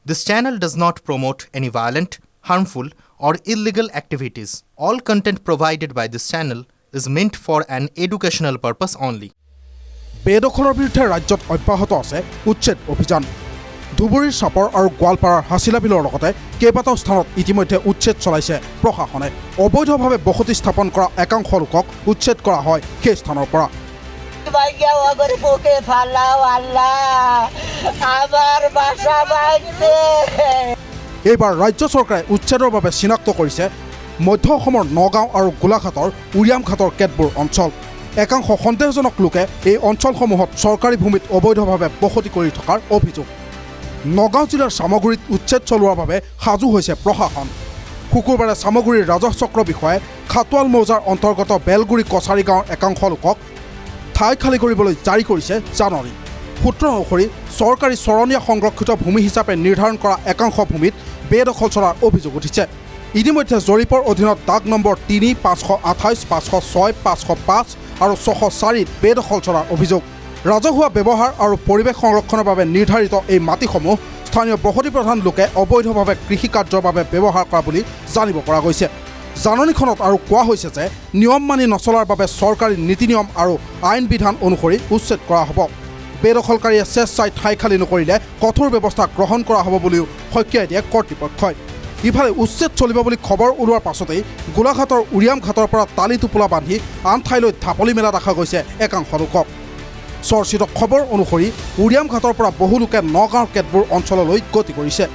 This channel does not promote any violent, harmful, or illegal activities. All content provided by this channel is meant for an educational purpose only. বেদখলৰ বিৰুদ্ধে ৰাজ্যত অব্যাহত আছে উচ্ছেদ অভিযান ধুবুৰীৰ চাপৰ আৰু গোৱালপাৰাৰ হাছিলা বিলৰ লগতে কেইবাটাও স্থানত ইতিমধ্যে উচ্ছেদ চলাইছে প্ৰশাসনে অবৈধভাৱে বসতি স্থাপন কৰা একাংশ লোকক উচ্ছেদ কৰা হয় সেই স্থানৰ পৰা এইবাৰ ৰাজ্য চৰকাৰে উচ্ছেদৰ বাবে চিনাক্ত কৰিছে মধ্য অসমৰ নগাঁও আৰু গোলাঘাটৰ উৰিয়ামঘাটৰ কেতবোৰ অঞ্চল একাংশ সন্দেহজনক লোকে এই অঞ্চলসমূহত চৰকাৰী ভূমিত অবৈধভাৱে বসতি কৰি থকাৰ অভিযোগ নগাঁও জিলাৰ সামগুৰিত উচ্ছেদ চলোৱাৰ বাবে সাজু হৈছে প্ৰশাসন শুকুৰবাৰে সামগুৰিৰ ৰাজহ চক্ৰ বিষয়ে খাটোৱাল মৌজাৰ অন্তৰ্গত বেলগুৰি কছাৰী গাঁৱৰ একাংশ লোকক ঠাই খালী কৰিবলৈ জাৰি কৰিছে জাননী সূত্ৰ অনুসৰি চৰকাৰী চৰণীয়া সংৰক্ষিত ভূমি হিচাপে নিৰ্ধাৰণ কৰা একাংশ ভূমিত বেদখল চলাৰ অভিযোগ উঠিছে ইতিমধ্যে জৰীপৰ অধীনত দাগ নম্বৰ 3, 528, 506, 505 আৰু 604ত বেদখল চলাৰ অভিযোগ ৰাজহুৱা ব্যৱহাৰ আৰু পৰিৱেশ সংৰক্ষণৰ বাবে নিৰ্ধাৰিত এই মাটিসমূহ স্থানীয় বসতি প্ৰধান লোকে অবৈধভাৱে কৃষি কাৰ্যৰ বাবে ব্যৱহাৰ কৰা বুলি জানিব পৰা গৈছে জাননীখনত আৰু কোৱা হৈছে যে নিয়ম মানি নচলাৰ বাবে চৰকাৰী নীতি নিয়ম আৰু আইন বিধান অনুসৰি উচ্ছেদ কৰা হ'ব বেদখলকাৰীয়ে স্বেচ্ছাই ঠাই খালী নকৰিলে কঠোৰ ব্যৱস্থা গ্ৰহণ কৰা হ'ব বুলিও সকিয়াই দিয়ে কৰ্তৃপক্ষই ইফালে উচ্ছেদ চলিব বুলি খবৰ ওলোৱাৰ পাছতেই গোলাঘাটৰ উৰিয়ামঘাটৰ পৰা তালি টোপোলা বান্ধি আন ঠাইলৈ ঢাপলি মেলা দেখা গৈছে একাংশ লোকক চৰ্চিত খবৰ অনুসৰি উৰিয়ামঘাটৰ পৰা বহু লোকে নগাঁৱৰ কেতবোৰ অঞ্চললৈ গতি কৰিছে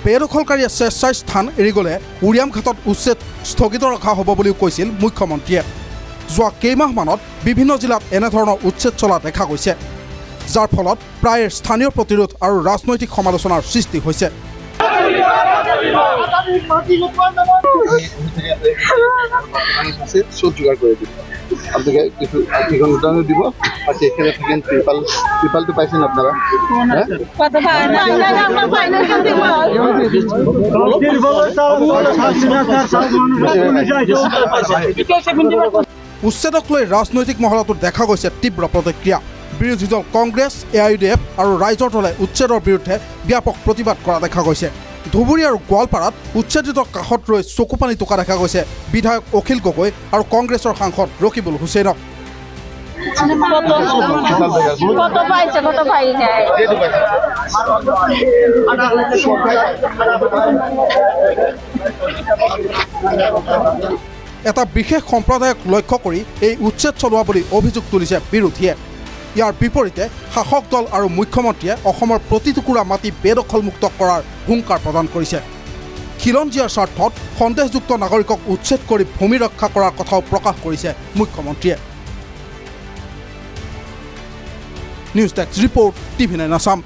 বেদখলকাৰীয়ে স্বেচ্ছাই স্থান এৰি গ'লে উৰিয়ামঘাটত উচ্ছেদ স্থগিত ৰখা হ'ব বুলিও কৈছিল মুখ্যমন্ত্ৰীয়ে যোৱা কেইমাহমানত বিভিন্ন জিলাত এনেধৰণৰ উচ্ছেদ চলা দেখা গৈছে যাৰ ফলত প্ৰায় স্থানীয় প্ৰতিৰোধ আৰু ৰাজনৈতিক সমালোচনাৰ সৃষ্টি হৈছে আপনাকে কিছু অনুদানও দিব আৰ সেখানে থাকেন পেপাল তো পাইছেন আপনাৰা উচ্ছেদক লৈ ৰাজনৈতিক মহলতো দেখা গৈছে তীব্ৰ প্ৰতিক্ৰিয়া বিৰোধী দল কংগ্ৰেছ AIUDF আৰু ৰাইজৰ দলে উচ্ছেদৰ বিৰুদ্ধে ব্যাপক প্ৰতিবাদ কৰা দেখা গৈছে ধুবুৰী আৰু গোৱালপাৰাত উচ্ছেদিত কাষত ৰৈ চকুপানী টকা দেখা গৈছে বিধায়ক অখিল গগৈ আৰু কংগ্ৰেছৰ সাংসদ ৰকিবুল হুছেইনক এটা বিশেষ সম্প্ৰদায়ক লক্ষ্য কৰি এই উচ্ছেদ চলোৱা বুলি অভিযোগ তুলিছে বিৰোধীয়ে ইয়াৰ বিপৰীতে শাসক দল আৰু মুখ্যমন্ত্ৰীয়ে অসমৰ প্ৰতিটুকুৰা মাটি বেদখলমুক্ত কৰাৰ হুংকাৰ প্ৰদান কৰিছে খিলঞ্জীয়াৰ স্বাৰ্থত সন্দেহযুক্ত নাগৰিকক উচ্ছেদ কৰি ভূমি ৰক্ষা কৰাৰ কথাও প্ৰকাশ কৰিছে মুখ্যমন্ত্ৰীয়ে news desk report TV9 Assam